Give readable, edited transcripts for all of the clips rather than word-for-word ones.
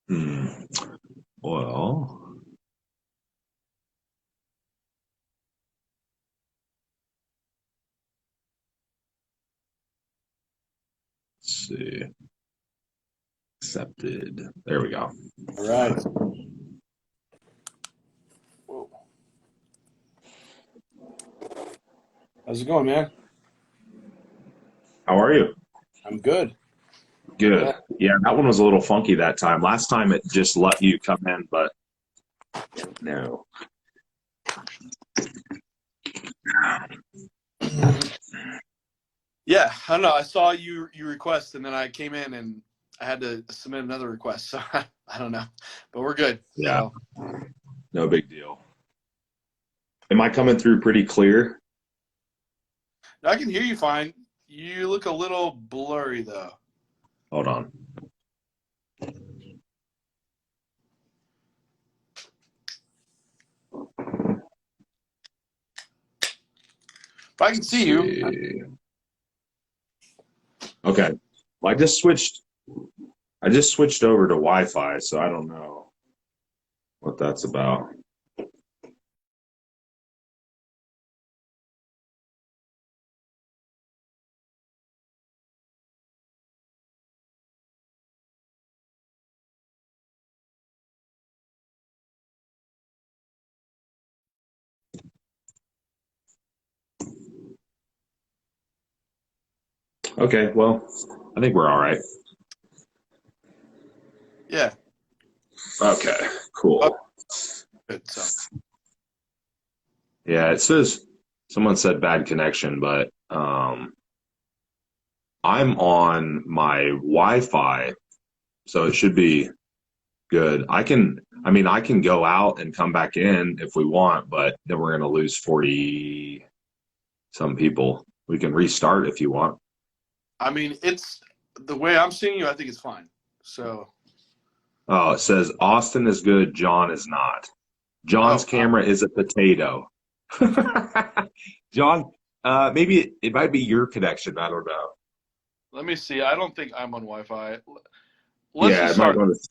Hmm. Well, let's see. Accepted. There we go. All right. Whoa. How's it going, man? How are you? I'm good. Good. Yeah. Yeah, that one was a little funky that time. Last time it just let you come in, but no. Yeah, I don't know. I saw you request, and then I came in and I had to submit another request. So I don't know, but we're good. Yeah, So no big deal. Am I coming through pretty clear? I can hear you fine. You look a little blurry though. Hold on. But I can Let's see you. see. Okay. Well, I just switched over to Wi-Fi, so I don't know what that's about. Okay, well, I think we're all right. Yeah. Okay, Oh, cool. good. So Yeah, it says someone said bad connection, but I'm on my Wi-Fi, so it should be good. I can go out and come back in if we want, but then we're gonna lose 40 some people. We can restart if you want. I mean, it's the way I'm seeing you. I think it's fine. So Oh, it says Austin is good, John is not. John's oh, camera is a potato. John, maybe it might be your connection. I don't know. let me see. I don't think I'm on Wi-Fi. Let's Yeah, just it might start. want to.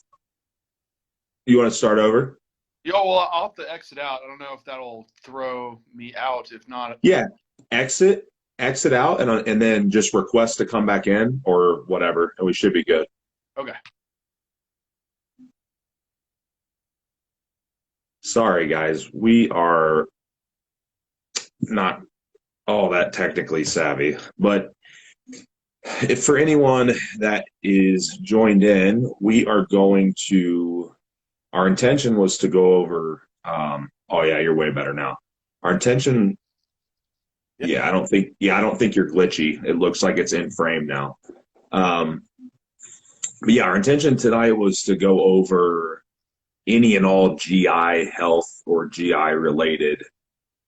You want to start over? Yo, well, I'll have to exit out. I don't know if that'll throw me out. If not, Yeah, exit, exit out, and then just request to come back in or whatever, and we should be good. okay. Sorry, guys, we are not all that technically savvy, but if for anyone that is joined in, we are going to. Our intention was to go over. Oh yeah, you're way better now. Our intention. Yeah. Yeah, I don't think. Yeah, I don't think you're glitchy. It looks like it's in frame now. Um, but yeah, our intention tonight was to go over any and all GI health or GI related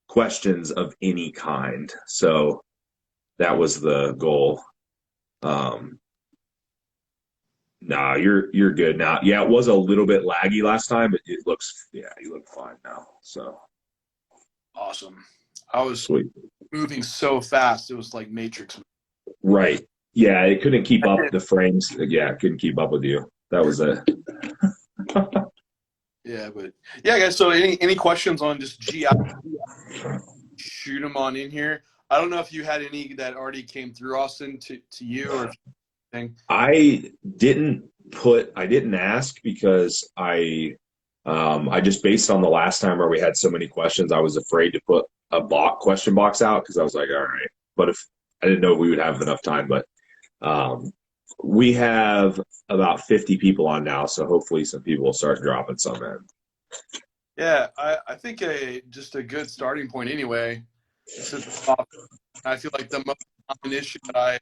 questions of any kind. So that was the goal. Um, nah, you're good now. Yeah, it was a little bit laggy last time, but it looks yeah, you look fine now. So Awesome. I was sweet. moving so fast. It was like Matrix. Right. Yeah, it couldn't keep up the frames. Yeah, it couldn't keep up with you. That was it. Yeah, but yeah, guys. So any questions on just GI? Shoot them on in here. I don't know if you had any that already came through, Austin, to you or if anything. I didn't ask because I just based on the last time where we had so many questions, I was afraid to put a question box out because I was like, all right. But if I didn't know if we would have enough time, but um, we have about 50 people on now, so hopefully some people will start dropping some in. Yeah, I think just a good starting point anyway. I feel like the most common issue that I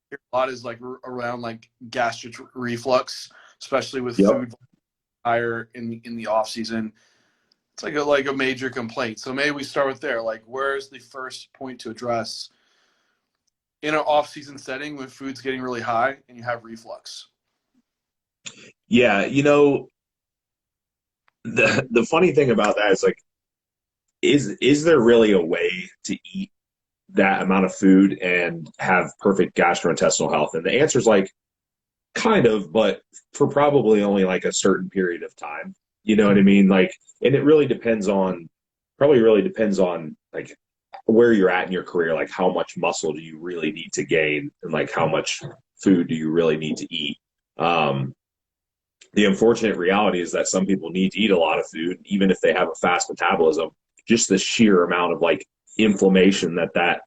hear a lot is like around like gastric reflux, especially with Yep. food. higher in the off season. It's like a major complaint. So maybe we start with there. Like, where's the first point to address in an off season setting when food's getting really high and you have reflux? Yeah, the funny thing about that is like, is there really a way to eat that amount of food and have perfect gastrointestinal health? And the answer is like kind of, but for probably only like a certain period of time. You know what I mean? Like, and it really depends on, probably really depends on like where you're at in your career, like how much muscle do you really need to gain, and like how much food do you really need to eat. Um, the unfortunate reality is that some people need to eat a lot of food, even if they have a fast metabolism. Just the sheer amount of like inflammation that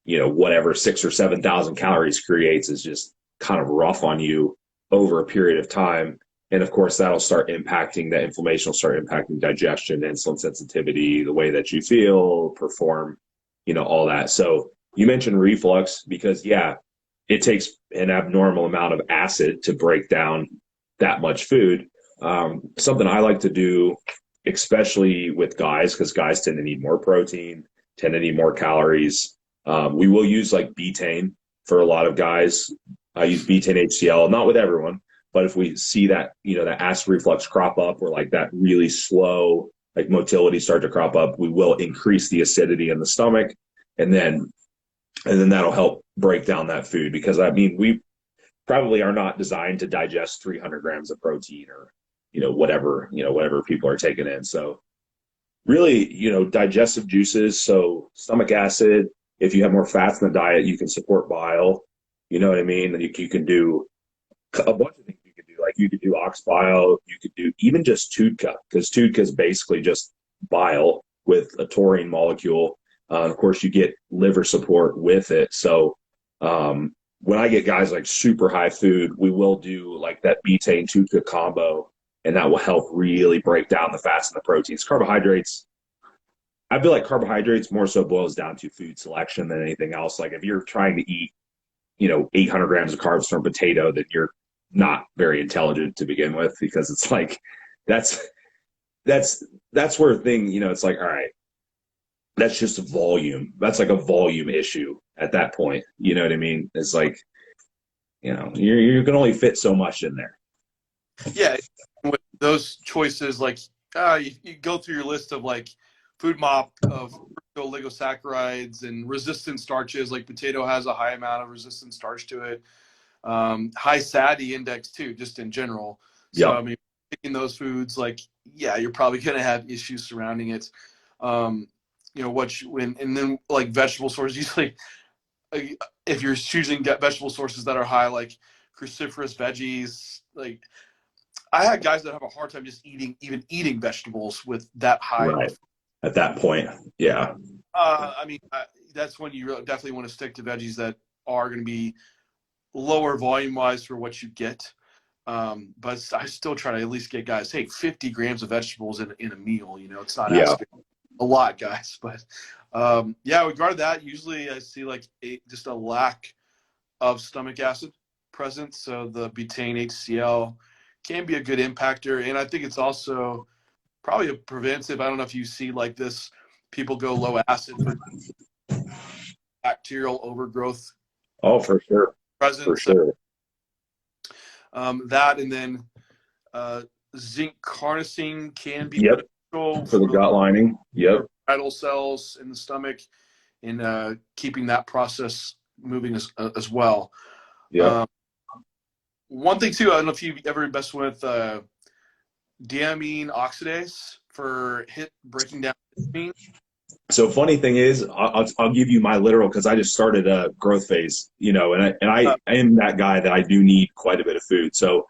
whatever 6 or 7 thousand calories creates is just kind of rough on you over a period of time. And of course, that'll start impacting, that inflammation will start impacting digestion, insulin sensitivity, the way that you feel, perform, all that. So you mentioned reflux because, yeah, it takes an abnormal amount of acid to break down that much food. Something I like to do, especially with guys, because guys tend to need more protein, tend to need more calories. We will use like betaine for a lot of guys. I use betaine HCl, not with everyone, but if we see that, that acid reflux crop up or like that really slow, like motility start to crop up, we will increase the acidity in the stomach. And then that'll help break down that food, because I mean, we probably are not designed to digest 300 grams of protein or, whatever people are taking in. So really, digestive juices. So stomach acid, if you have more fats in the diet, you can support bile. You know what I mean? And you can do a bunch of things you could do. Like you could do ox bile, you could do even just TUDCA, because TUDCA is basically just bile with a taurine molecule. Of course, you get liver support with it. So when I get guys like super high food, we will do like that betaine TUDCA combo, and that will help really break down the fats and the proteins. Carbohydrates, I feel like carbohydrates more so boils down to food selection than anything else. Like if you're trying to eat, 800 grams of carbs from a potato, then you're not very intelligent to begin with, because it's like, that's where a thing, it's like, all right, that's just a volume. That's like a volume issue at that point. You know what I mean? It's like, you can only fit so much in there. Yeah, with those choices, like you go through your list of like food mop of oligosaccharides and resistant starches. Like potato has a high amount of resistant starch to it. High SATI index too, just in general. So Yep. I mean, picking those foods, like you're probably going to have issues surrounding it. And then like vegetable sources, usually if you're choosing vegetable sources that are high, like cruciferous veggies, like I had guys that have a hard time just eating vegetables with that high of a. Right. At that point. Yeah. I mean, that's when you definitely want to stick to veggies that are going to be lower volume wise for what you get. But I still try to at least get guys, hey, 50 grams of vegetables in a meal. It's not Yeah. asking a lot, guys. But regarding that, usually I see like just a lack of stomach acid present. So the betaine HCl can be a good impactor. And I think it's also probably a preventive. I don't know if you see like this, people go low acid for bacterial overgrowth Oh, for sure. present. For So sure. that, and then zinc carnosine can be Yep. beneficial For the gut lining. Yep. parietal cells in the stomach in keeping that process moving as well. Yep. One thing too, I don't know if you've ever messed with diamine oxidase for breaking down histamine. So funny thing is, I'll give you my literal, because I just started a growth phase, and I am that guy that I do need quite a bit of food. So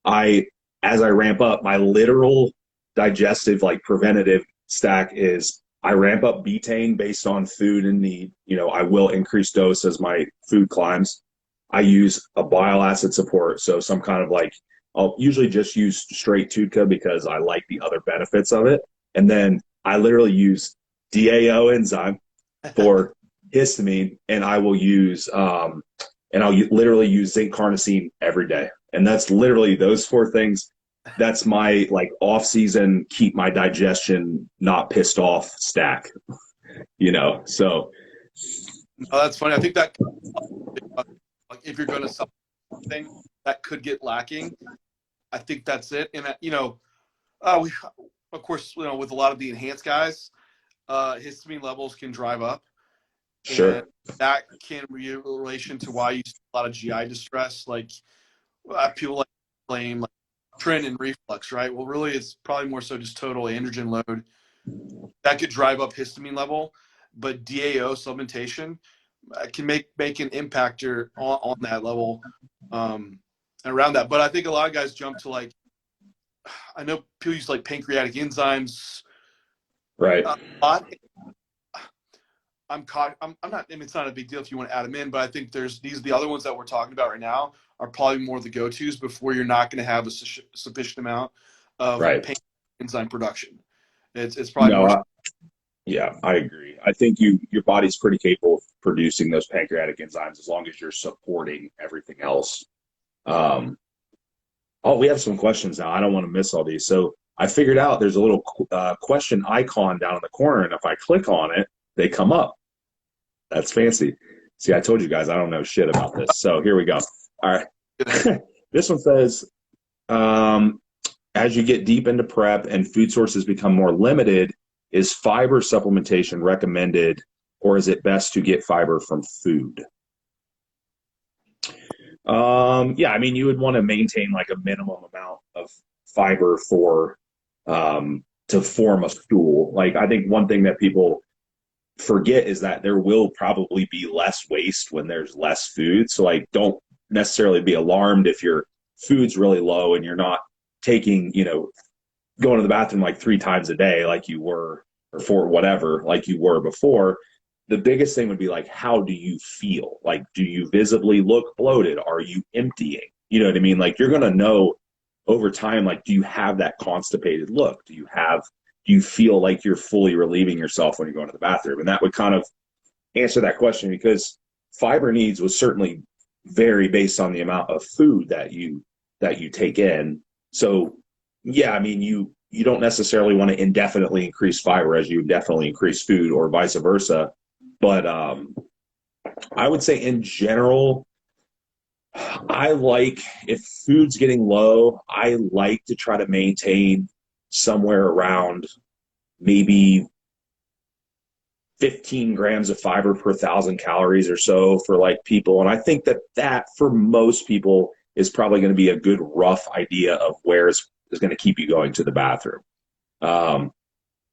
as I ramp up, my literal digestive, like preventative stack is I ramp up betaine based on food and need. I will increase dose as my food climbs. I use a bile acid support. So some kind of like, I'll usually just use straight TUDCA because I like the other benefits of it. And then I literally use DAO enzyme for histamine, and I will use literally use zinc carnosine every day. And that's literally those four things. that's my like off season, keep my digestion not pissed off stack, you know. So Oh, that's funny. I think that like if you're going to sell something that could get lacking, I think that's it. And we of course with a lot of the enhanced guys, histamine levels can drive up, and sure. that can be in relation to why you see a lot of GI distress. Like people like blame like trin and reflux, right? Well, really, it's probably more so just total androgen load that could drive up histamine level, but DAO supplementation can make an impactor on that level around that. But I think a lot of guys jump to like I know people use like pancreatic enzymes Right. a lot. I'm caught. I'm not. I mean, it's not a big deal if you want to add them in, but I think the other ones that we're talking about right now are probably more the go-tos before you're not going to have a sufficient amount of Right. enzyme production. It's probably No, more. yeah, I agree. I think your body's pretty capable of producing those pancreatic enzymes as long as you're supporting everything else. Um, oh, we have some questions now. I don't want to miss all these. So I figured out there's a little question icon down in the corner, and if I click on it, they come up. That's fancy. See, I told you guys I don't know shit about this. So here we go. All right. This one says, um, as you get deep into prep and food sources become more limited, is fiber supplementation recommended, or is it best to get fiber from food? Yeah, I mean, you would want to maintain like a minimum amount of fiber for to form a stool. Like, I think one thing that people forget is that there will probably be less waste when there's less food. So, like, don't necessarily be alarmed if your food's really low and you're not taking, going to the bathroom like 3 times a day, like you were, or for whatever, like you were before. The biggest thing would be like, how do you feel? Like, do you visibly look bloated? Are you emptying? You know what I mean? Like, you're going to know over time, like, do you have that constipated look? Do you feel like you're fully relieving yourself when you go into the bathroom? And that would kind of answer that question, because fiber needs was certainly vary based on the amount of food that you take in. So yeah, I mean, you don't necessarily want to indefinitely increase fiber as you definitely increase food, or vice versa. But I would say in general, I like, if food's getting low, I like to try to maintain somewhere around maybe 15 grams of fiber per 1,000 calories or so for like people. And I think that for most people is probably going to be a good rough idea of where is going to keep you going to the bathroom. Um,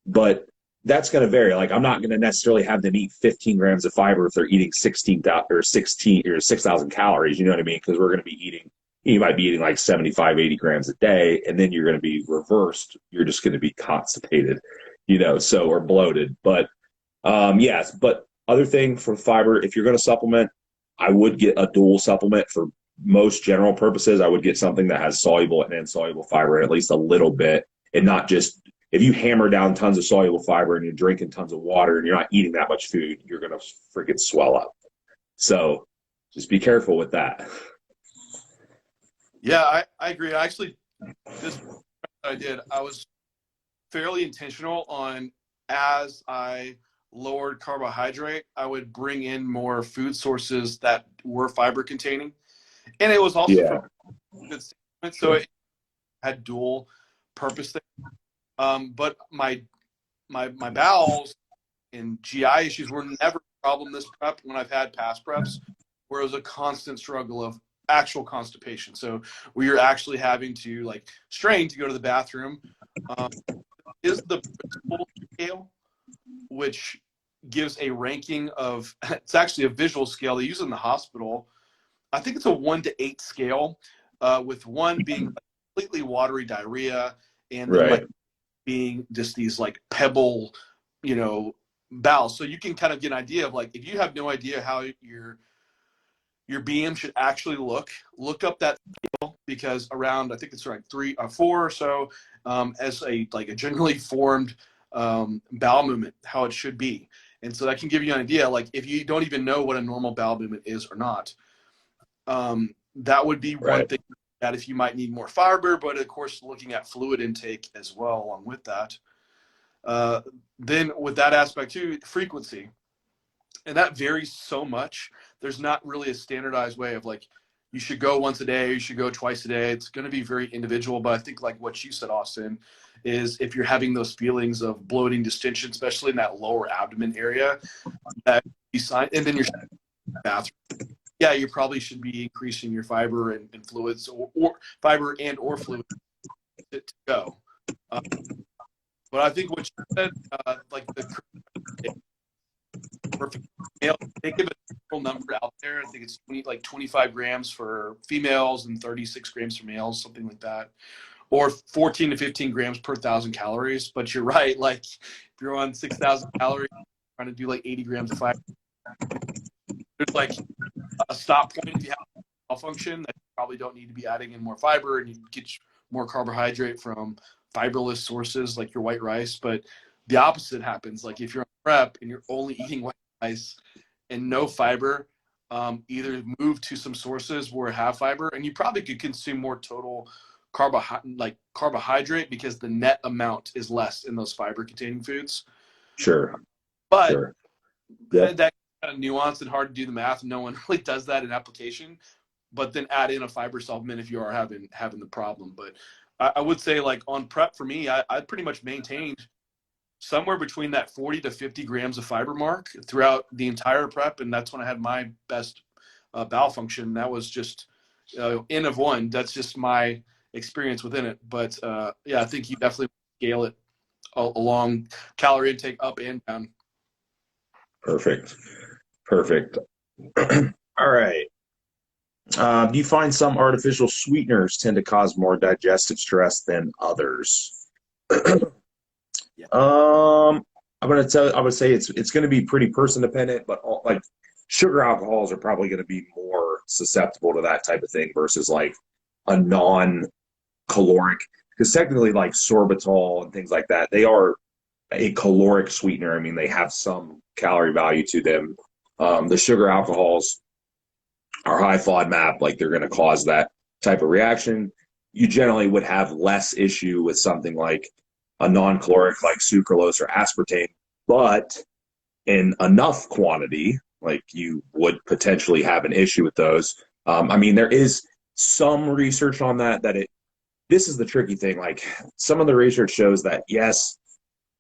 but that's going to vary. Like, I'm not going to necessarily have them eat 15 grams of fiber if they're eating 16 or 6,000 calories. You know what I mean? Because we're going to be you might be eating like 75, 80 grams a day, and then you're going to be reversed. You're just going to be constipated, or bloated. But yes, but other thing for fiber, if you're going to supplement, I would get a dual supplement for most general purposes. I would get something that has soluble and insoluble fiber at least a little bit, and not just, if you hammer down tons of soluble fiber and you're drinking tons of water and you're not eating that much food, you're going to freaking swell up. So just be careful with that. Yeah, I agree. Actually, this I was fairly intentional on, as I lowered carbohydrate, I would bring in more food sources that were fiber containing. And it was also Yeah, for good standpoint, so sure. it had dual purpose there. But my bowels and GI issues were never a problem this prep when I've had past preps, where it was a constant struggle of actual constipation. So where you're actually having to like strain to go to the bathroom. Um, is the Bristol scale, which gives a ranking of, it's actually a visual scale they use in the hospital. I think it's a 1 to 8 scale, with 1 being completely watery diarrhea, and then like Right. being just these like pebble, you know, bowels. So you can kind of get an idea of like, if you have no idea how your BM should actually look up that scale, because around, I think it's like 3 or 4 or so, as a generally formed bowel movement, how it should be. And so that can give you an idea, like if you don't even know what a normal bowel movement is or not. That would be one Right. thing at if you might need more fiber, but of course looking at fluid intake as well along with that. Then with that aspect too, frequency, and that varies so much. There's not really a standardized way of like you should go once a day, you should go twice a day. It's going to be very individual, but I think like what you said, Austin, is if you're having those feelings of bloating, distension, especially in that lower abdomen area, that you sign, and then your bathroom, yeah, you probably should be increasing your fiber and fluids, or fiber and or fluid to go. Uh, but I think what you said, like the perfect male, they give a number out there. I think it's 25 grams for females and 36 grams for males, something like that, or 14 to 15 grams per 1,000 calories. But you're right, like if you're on 6,000 calories, trying to do like 80 grams of fiber, there's like a stop point if you have malfunction that you probably don't need to be adding in more fiber, and you get more carbohydrate from fiberless sources like your white rice. But the opposite happens. Like if you're on prep and you're only eating white rice and no fiber, either move to some sources where have fiber, and you probably could consume more total carbohydrate because the net amount is less in those fiber containing foods. Sure. But Sure. Yep. that kind of nuanced and hard to do the math. No one really does that in application. But then add in a fiber supplement if you are having the problem. But I would say like on prep for me, I pretty much maintained somewhere between that 40 to 50 grams of fiber mark throughout the entire prep, and that's when I had my best bowel function. That was just N of 1. That's just my experience within it. But yeah, I think you definitely scale it along calorie intake up and down. Perfect. Perfect. All right. Do you find some artificial sweeteners tend to cause more digestive stress than others? Yeah. I'm gonna tell. I would say it's going to be pretty person dependent, but like sugar alcohols are probably going to be more susceptible to that type of thing versus like a non-caloric. Because technically, like sorbitol and things like that, they are a caloric sweetener. I mean, they have some calorie value to them. The sugar alcohols are high FODMAP, like they're going to cause that type of reaction. You generally would have less issue with something like a non-caloric like sucralose or aspartame, but in enough quantity, like you would potentially have an issue with those. I mean, there is some research on that this is the tricky thing. Like some of the research shows that yes,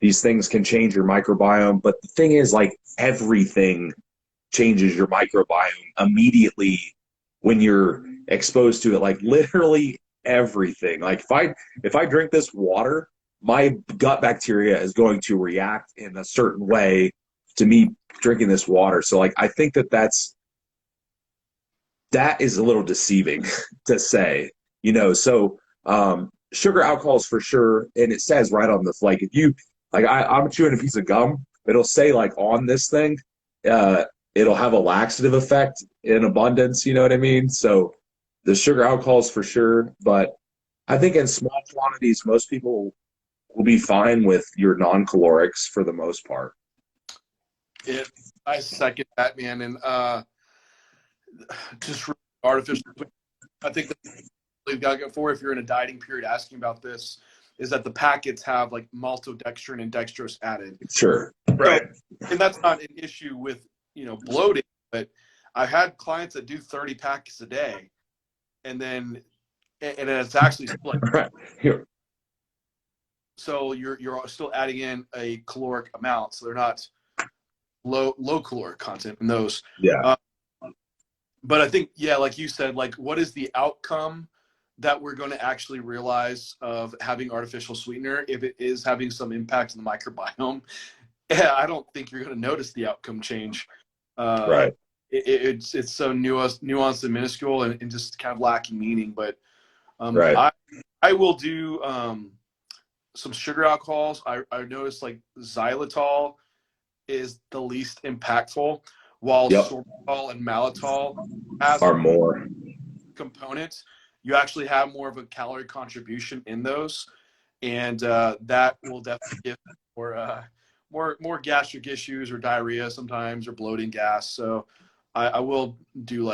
these things can change your microbiome, but the thing is like everything changes your microbiome immediately when you're exposed to it. Like literally everything. Like if I drink this water, my gut bacteria is going to react in a certain way to me drinking this water. So like I think that is a little deceiving to say, so sugar alcohols for sure. And it says right on the like if you like I'm chewing a piece of gum, it'll say like on this thing, it'll have a laxative effect in abundance, you know what I mean? So the sugar alcohols for sure, but I think in small quantities most people will be fine with your non-calorics for the most part. Yeah, I second that, man. And just artificial, I think that we've got to go for if you're in a dieting period asking about this, is that the packets have like maltodextrin and dextrose added. Sure. Right. So, and that's not an issue with, bloating, but I've had clients that do 30 packets a day and it's actually split. Right. Here. So you're still adding in a caloric amount. So they're not low caloric content in those. Yeah. But I think, yeah, like you said, like what is the outcome that we're going to actually realize of having artificial sweetener if it is having some impact on the microbiome? Yeah, I don't think you're going to notice the outcome change. Right. It's so nuanced and minuscule and just kind of lacking meaning. But right. I will do some sugar alcohols. I noticed like xylitol is the least impactful, while sorbitol and malitol are more components. You actually have more of a calorie contribution in those, and that will definitely give more gastric issues or diarrhea sometimes, or bloating gas. So I will do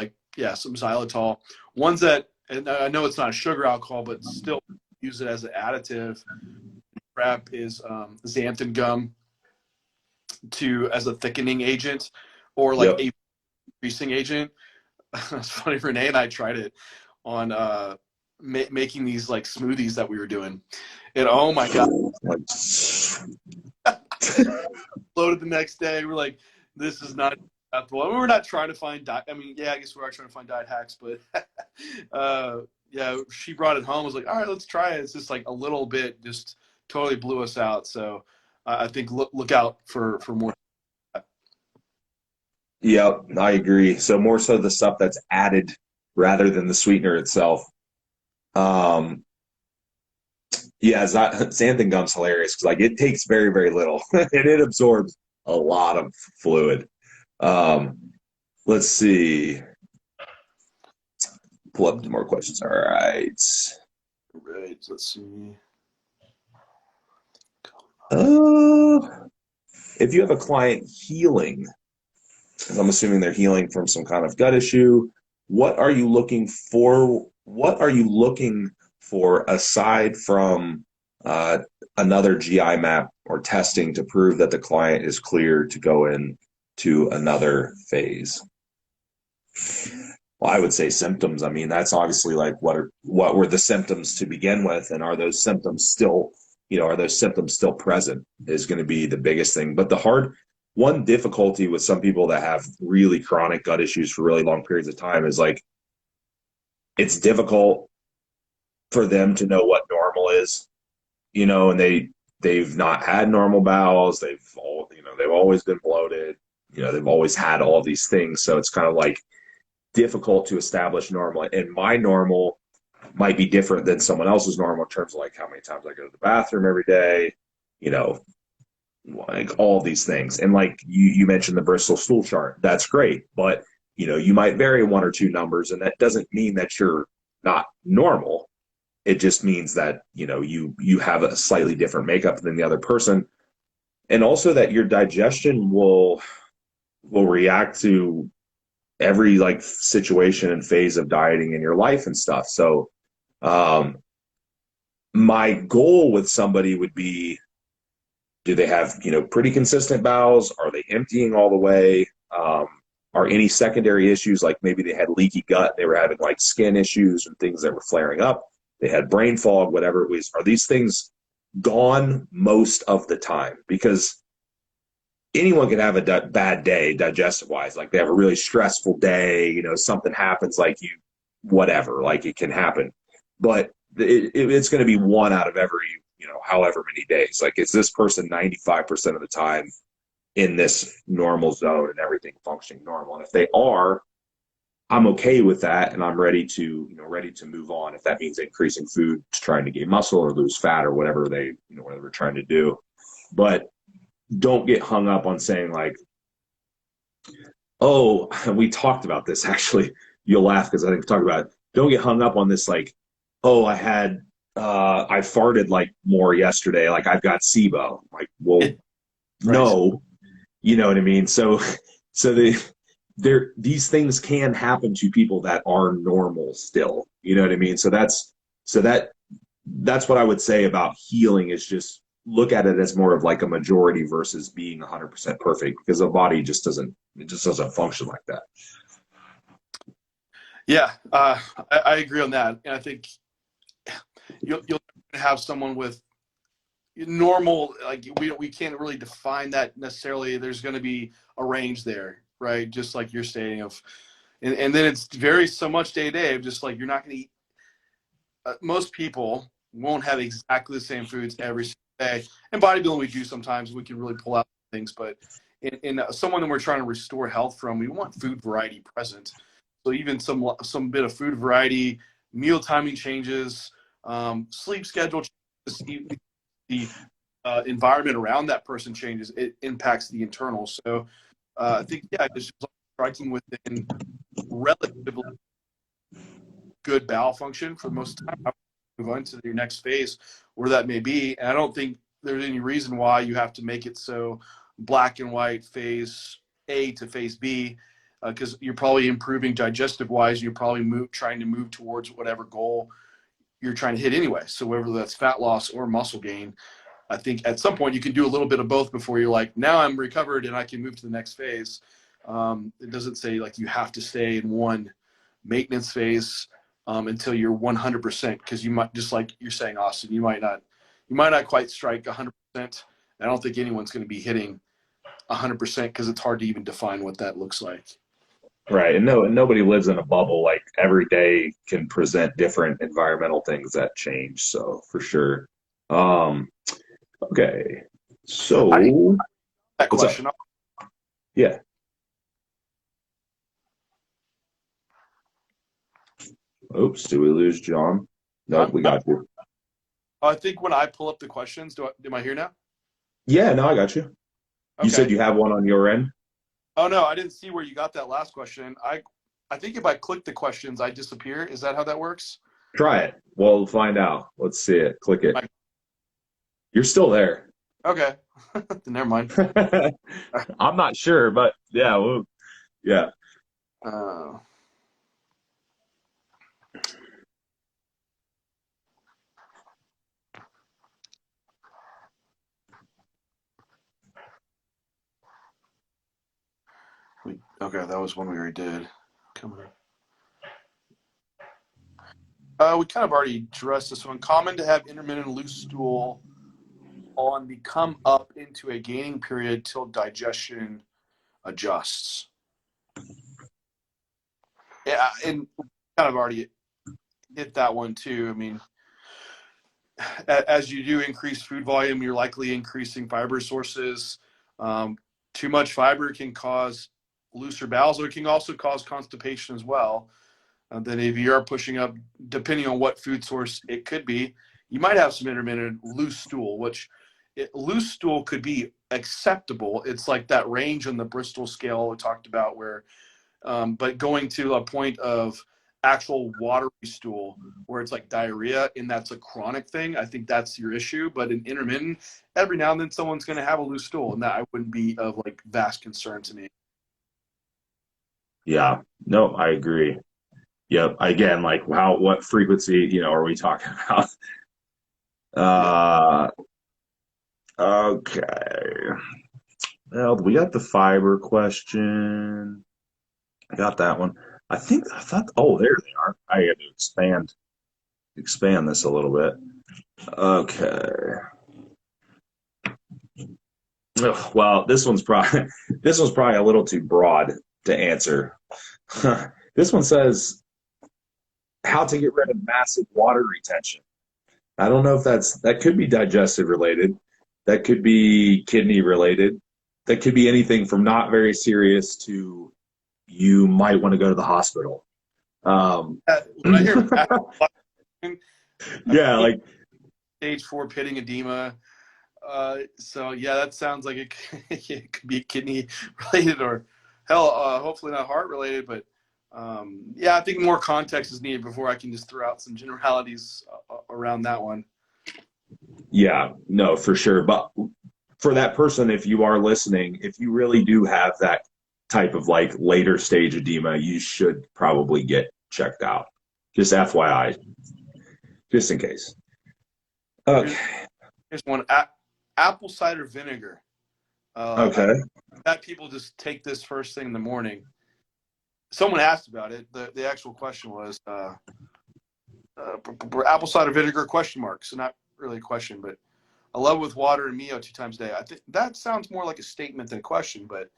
some xylitol. Ones that and I know it's not a sugar alcohol, but still use it as an additive. Prep is xanthan gum as a thickening agent, or like Yep. a greasing agent. It's funny, Renee and I tried it on making these like smoothies that we were doing, and oh my god, loaded the next day. We're like, this is not acceptable. I mean, we're not trying to find diet. I mean, yeah, I guess we are trying to find diet hacks, but yeah, she brought it home. I was like, all right, let's try it. It's just like a little bit, just totally blew us out. So I think look out for more. Yep, I agree. So more so the stuff that's added rather than the sweetener itself. Um, yeah, xanthan gum's hilarious because like it takes very, very little and it absorbs a lot of fluid. Um, let's see. Pull up more questions. All right. Right. Let's see. Uh, if you have a client healing, 'cause I'm assuming they're healing from some kind of gut issue, what are you looking for? What are you looking for aside from uh, another GI map or testing to prove that the client is clear to go in to another phase? Well, I would say symptoms. I mean, that's obviously like what were the symptoms to begin with, and are those symptoms still, are those symptoms still present is going to be the biggest thing. But the hard one difficulty with some people that have really chronic gut issues for really long periods of time is like it's difficult for them to know what normal is, and they've not had normal bowels. They've always been bloated. They've always had all these things. So it's kind of like difficult to establish normal, and my normal might be different than someone else's normal in terms of like how many times I go to the bathroom every day, you know, like all these things. And like you mentioned the Bristol stool chart, that's great, but you might vary one or two numbers, and that doesn't mean that you're not normal. It just means that you have a slightly different makeup than the other person, and also that your digestion will react to every like situation and phase of dieting in your life and stuff. So um, my goal with somebody would be, do they have pretty consistent bowels? Are they emptying all the way? Are any secondary issues, like maybe they had leaky gut, they were having like skin issues and things that were flaring up, they had brain fog, whatever it was, are these things gone most of the time? Because anyone can have a bad day digestive wise, like they have a really stressful day, something happens, like whatever, like it can happen, but it's going to be one out of every however many days. Like, is this person 95% of the time in this normal zone and everything functioning normal? And if they are, I'm okay with that, and I'm ready to move on if that means increasing food to trying to gain muscle or lose fat or whatever whatever they're trying to do. But don't get hung up on saying like, oh, we talked about this actually. You'll laugh because I think we talked about it. Don't get hung up on this like, oh, I farted like more yesterday, like I've got SIBO. Like, well, Right. no, you know what I mean? So these things can happen to people that are normal still. You know what I mean? That's what I would say about healing, is just look at it as more of like a majority versus being 100% perfect, because the body just doesn't function like that. Yeah, I agree on that, and I think you'll have someone with normal, like we can't really define that necessarily. There's going to be a range there, right? Just like you're stating of, and then it's varies so much day to day of just like you're not going to eat. Most people won't have exactly the same foods every single day. In bodybuilding, we do sometimes. We can really pull out things, but in someone that we're trying to restore health from, we want food variety present. So even some bit of food variety, meal timing changes, sleep schedule changes, the environment around that person changes, it impacts the internal. So I think, yeah, it's just like striking within relatively good bowel function for the most of the time. I would move on to your next phase, where that may be. And I don't think there's any reason why you have to make it so black and white, phase A to phase B. because you're probably improving digestive wise. You're probably trying to move towards whatever goal you're trying to hit anyway. So whether that's fat loss or muscle gain, I think at some point you can do a little bit of both before you're like, now I'm recovered and I can move to the next phase. It doesn't say like you have to stay in one maintenance phase until you're 100%, because you might, just like you're saying, Austin, you might not quite strike 100%. I don't think anyone's going to be hitting 100% because it's hard to even define what that looks like. Right. And nobody lives in a bubble. Like every day can present different environmental things that change. So for sure. Um, okay. So That what's up? question. Yeah. Oops. Did we lose John? Nope. We got you. I think when I pull up the questions, am I here now? Yeah. No, I got you. You said Okay. you have one on your end? Oh no, I didn't see where you got that last question. I think if I click the questions, I disappear. Is that how that works? Try it. We'll find out. Let's see it. Click it. You're still there. Okay. Never mind. I'm not sure, but yeah. Yeah. Uh, okay, that was one we already did. Come on. We kind of already addressed this one. Common to have intermittent loose stool on the come up into a gaining period till digestion adjusts. Yeah, and kind of already hit that one too. I mean, as you do increase food volume, you're likely increasing fiber sources. Too much fiber can cause looser bowels, or it can also cause constipation as well. And then if you are pushing up, depending on what food source it could be, you might have some intermittent loose stool, which loose stool could be acceptable. It's like that range on the Bristol scale we talked about where, but going to a point of actual watery stool where it's like diarrhea and that's a chronic thing, I think that's your issue. But in intermittent, every now and then someone's going to have a loose stool, and that I wouldn't be of like vast concern to me. Yeah. No, I agree. Yep. Again, like what frequency, are we talking about? Yeah. Uh, okay. Well, we got the fiber question. I got that one. I thought, oh, there they are. I had to expand this a little bit. Okay. Ugh, well, this one's probably a little too broad to answer. This one says how to get rid of massive water retention. I don't know if that could be digestive related. That could be kidney related. That could be anything from not very serious to you might want to go to the hospital. When I hear Yeah, like stage 4 pitting edema, so yeah, that sounds like it could be kidney related, or hell, hopefully not heart related. But yeah, I think more context is needed before I can just throw out some generalities around that one. yeah, no, for sure. But for that person, if you are listening, if you really do have that type of like later stage edema, you should probably get checked out. Just FYI, just in case. Okay. Here's one: apple cider vinegar. Okay. That people just take this first thing in the morning. Someone asked about it. The actual question was apple cider vinegar ? So not really a question, but I love with water and Mio 2 times a day. I think that sounds more like a statement than a question. But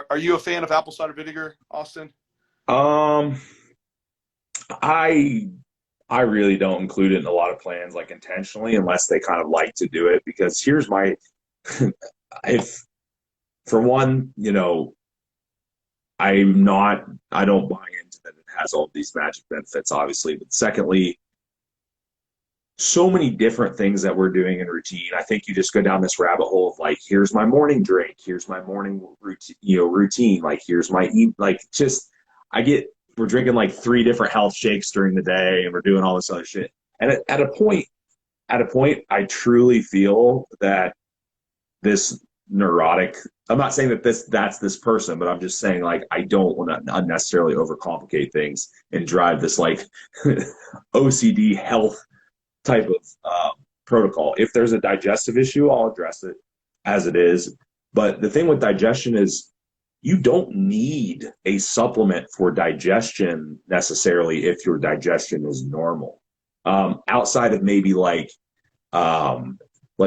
are you a fan of apple cider vinegar, Austin? Um, I I really don't include it in a lot of plans like intentionally unless they kind of like to do it because here's my if for one, I don't buy into that it has all these magic benefits, obviously. But secondly, so many different things that we're doing in routine. I think you just go down this rabbit hole of like, here's my morning drink, here's my morning routine, like here's my eat, like just we're drinking like 3 different health shakes during the day, and we're doing all this other shit. And at a point, I truly feel that this neurotic. I'm not saying that that's this person, but I'm just saying like I don't want to unnecessarily overcomplicate things and drive this like OCD health type of protocol. If there's a digestive issue, I'll address it as it is. But the thing with digestion is you don't need a supplement for digestion necessarily if your digestion is normal. Outside of maybe like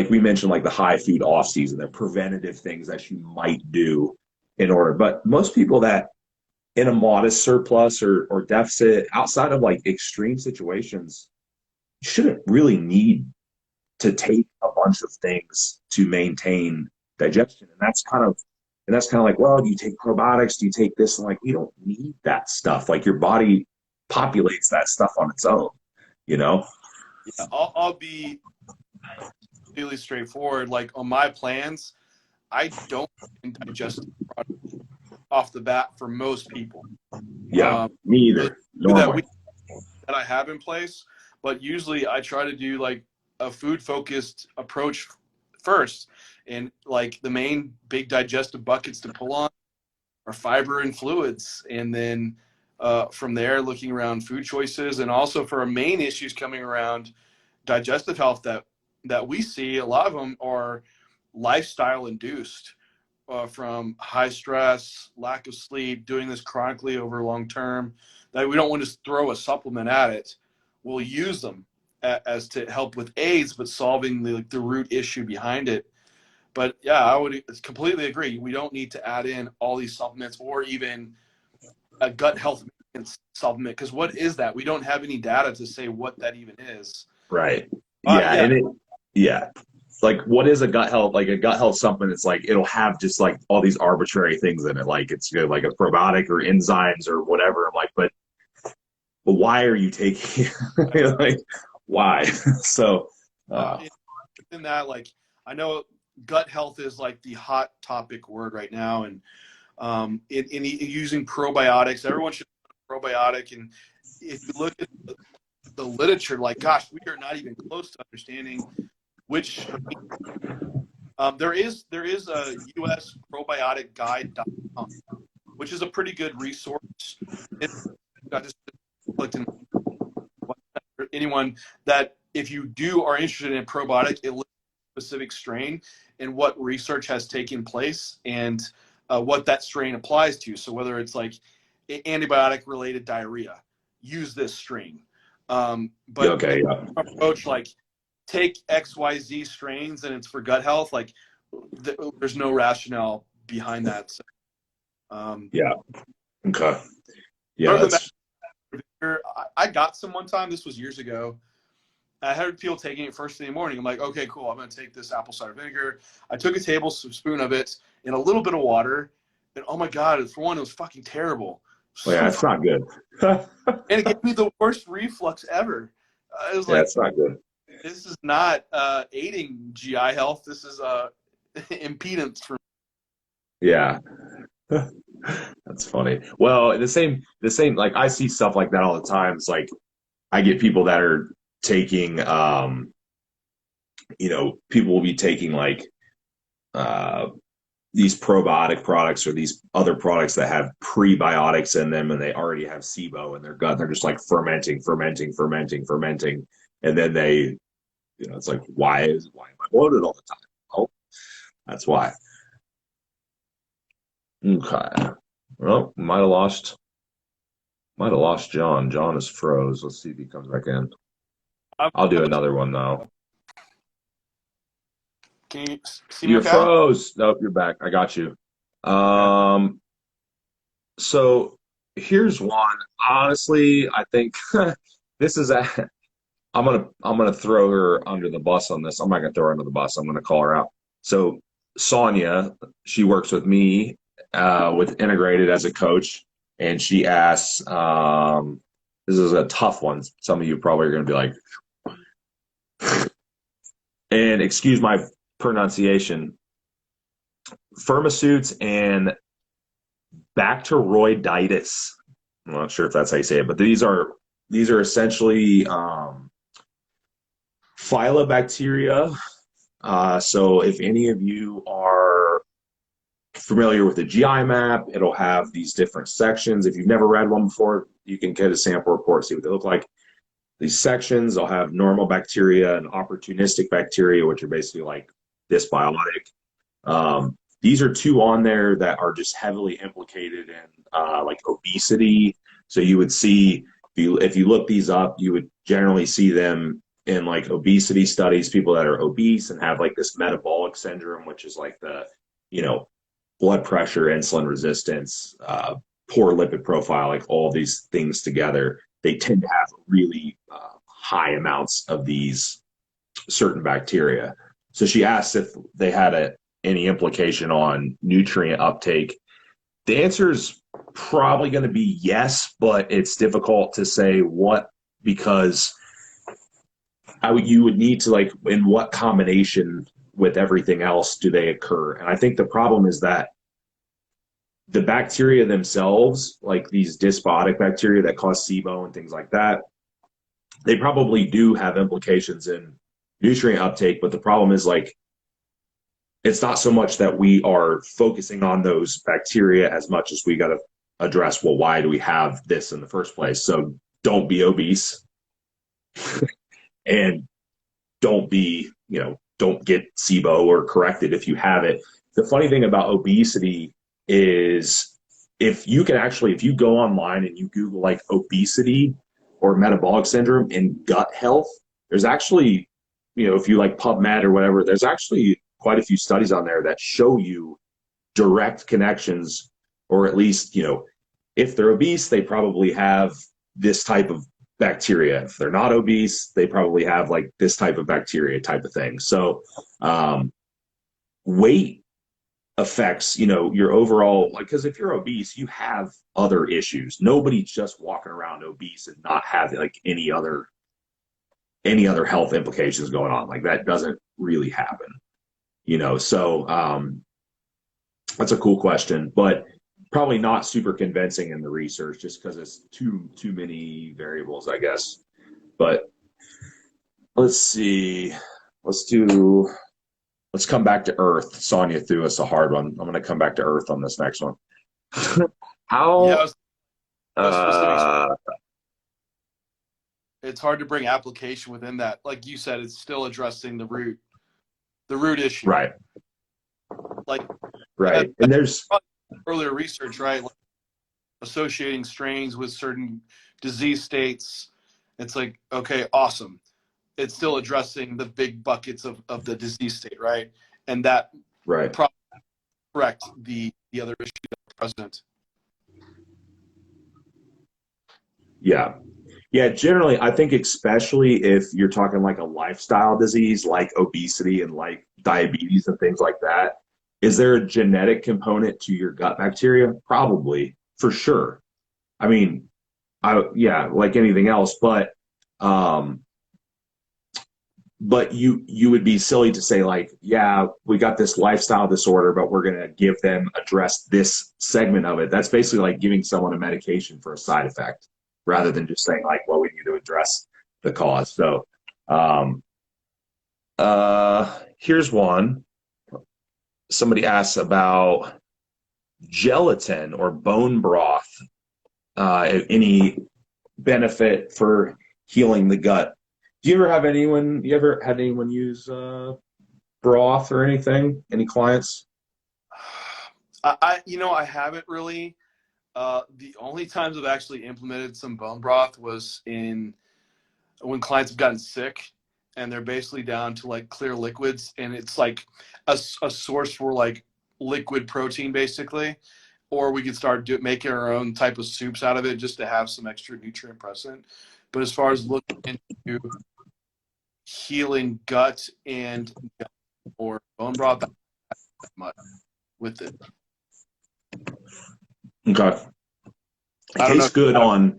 we mentioned, like the high food off season, the preventative things that you might do in order. But most people that in a modest surplus or deficit outside of like extreme situations, you shouldn't really need to take a bunch of things to maintain digestion. And that's kind of like, well, do you take probiotics? Do you take this? And like, you don't need that stuff. Like your body populates that stuff on its own, you know? Yeah, I'll be really straightforward. Like on my plans, I don't digest off the bat for most people. Yeah, me either. That Normally. that I have in place, but usually I try to do like a food focused approach first. And like the main big digestive buckets to pull on are fiber and fluids. And then from there, looking around food choices, and also for our main issues coming around digestive health that we see, a lot of them are lifestyle induced, from high stress, lack of sleep, doing this chronically over long term, that we don't want to throw a supplement at it. We'll use them as to help with AIDS, but solving the root issue behind it. But yeah, I would completely agree. We don't need to add in all these supplements or even a gut health supplement, because what is that? We don't have any data to say what that even is. Right. Yeah. Yeah. Yeah. Like what is a gut health, like a gut health supplement? It's like, it'll have just like all these arbitrary things in it. Like it's good, like a probiotic or enzymes or whatever. I'm like, but why are you taking like, why? So, In that, like, I know gut health is like the hot topic word right now. And in using probiotics, everyone should have a probiotic. And if you look at the literature, like, gosh, we are not even close to understanding which there is a US probiotic guide.com, which is a pretty good resource. I just clicked in anyone that if you are interested in a probiotic, it lists a specific strain and what research has taken place and what that strain applies to. So whether it's like antibiotic related diarrhea, use this strain. But okay. Yeah. approach like take XYZ strains and it's for gut health, like there's no rationale behind that. So, Yeah. Okay. Yeah. I got some one time. This was years ago. I heard people taking it first thing in the morning. I'm like, okay, cool. I'm going to take this apple cider vinegar. I took a tablespoon of it in a little bit of water. And oh my God, for one, it was fucking terrible. Well, yeah, it's not good. And it gave me the worst reflux ever. It was like, it's not good. this is not aiding GI health. This is impedance for me. Yeah. That's funny. Well, the same, like I see stuff like that all the time. It's like I get people that are taking, people will be taking like these probiotic products or these other products that have prebiotics in them and they already have SIBO in their gut. They're just like fermenting. And then they, it's like, why am I bloated all the time? Oh, that's why. Okay. Well, might have lost John. John is froze. Let's see if he comes back in. I'll do another one though. Can you see me? You're okay? froze. Nope, you're back. I got you. So here's one. Honestly, I think this is I'm gonna throw her under the bus on this. I'm not gonna throw her under the bus. I'm gonna call her out. So Sonia, she works with me with Integrated as a coach, and she asks, this is a tough one. Some of you probably are gonna be like, and excuse my pronunciation, firmasuits and bacteroiditis. I'm not sure if that's how you say it, but these are essentially phylobacteria So if any of you are familiar with the GI map, it'll have these different sections. If you've never read one before, you can get a sample report, see what they look like. These sections, they'll have normal bacteria and opportunistic bacteria, which are basically like dysbiotic. These are two on there that are just heavily implicated in like obesity. So you would see if you look these up, you would generally see them in like obesity studies, people that are obese and have like this metabolic syndrome, which is like the, you know, blood pressure, insulin resistance, poor lipid profile, like all these things together. They tend to have really high amounts of these certain bacteria. So she asked if they had any implication on nutrient uptake. The answer is probably going to be yes, but it's difficult to say what, because you would need to, like, in what combination with everything else do they occur? And I think the problem is that the bacteria themselves, like these dysbiotic bacteria that cause SIBO and things like that, they probably do have implications in nutrient uptake. But the problem is, like, it's not so much that we are focusing on those bacteria as much as we got to address, well, why do we have this in the first place? So don't be obese and don't be, don't get SIBO or corrected if you have it. The funny thing about obesity is if you go online and you Google like obesity or metabolic syndrome and gut health, there's actually, if you like PubMed or whatever, there's actually quite a few studies on there that show you direct connections, or at least, if they're obese, they probably have this type of bacteria. If they're not obese, they probably have like this type of bacteria type of thing. So weight affects, your overall, like, because if you're obese, you have other issues. Nobody's just walking around obese and not having like any other health implications going on. Like that doesn't really happen, so that's a cool question, but probably not super convincing in the research just because it's too many variables, I guess. But let's see. Let's come back to Earth. Sonia threw us a hard one. I'm going to come back to Earth on this next one. Yeah, How no specifics. uh It's hard to bring application within that. Like you said, it's still addressing the root issue. right, Like right. that And there's earlier research, right? Like associating strains with certain disease states. It's like, okay, awesome. It's still addressing the big buckets of the disease state, right? And that right. probably correct the other issue that's present. Yeah. Yeah, generally, I think especially if you're talking like a lifestyle disease like obesity and like diabetes and things like that, is there a genetic component to your gut bacteria? Probably, for sure. I mean, yeah, like anything else, um, but you would be silly to say like, yeah, we got this lifestyle disorder, but we're gonna give them address this segment of it. That's basically like giving someone a medication for a side effect rather than just saying like, well, we need to address the cause. So um, here's one. Somebody asks about gelatin or bone broth. Any benefit for healing the gut? You ever had anyone use broth or anything? Any clients? I haven't really. The only times I've actually implemented some bone broth was in when clients have gotten sick and they're basically down to like clear liquids, and it's like a source for like liquid protein basically, or we could start making our own type of soups out of it just to have some extra nutrient present. But as far as looking into healing gut and or bone broth, not much with it. Okay. It I don't know.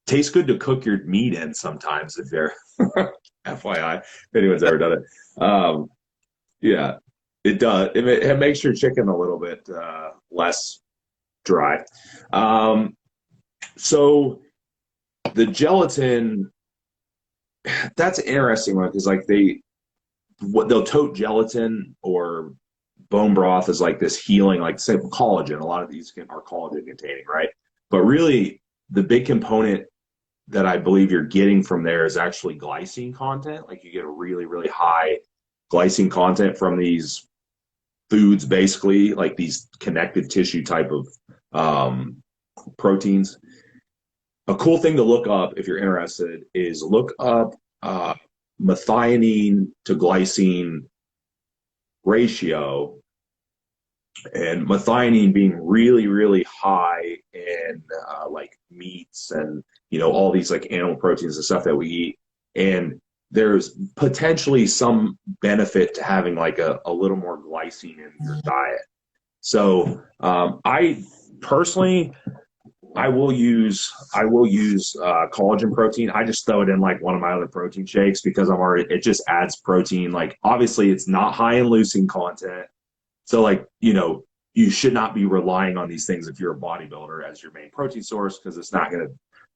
tastes good to cook your meat in sometimes if you're FYI, if anyone's ever done it. Yeah, it does. It makes your chicken a little bit less dry. So the gelatin, that's an interesting one because like what they'll tote gelatin or bone broth is like this healing, like say collagen. A lot of these are collagen containing, right? But really, the big component that I believe you're getting from there is actually glycine content. Like you get a really, really high glycine content from these foods, basically, like these connective tissue type of proteins. A cool thing to look up if you're interested is look up methionine to glycine ratio, and methionine being really, really high in like meats and all these like animal proteins and stuff that we eat. And there's potentially some benefit to having like a little more glycine in your diet. So I personally, I will use collagen protein. I just throw it in like one of my other protein shakes because it just adds protein. Like obviously it's not high in leucine content. So like, you should not be relying on these things if you're a bodybuilder as your main protein source, because it's not going to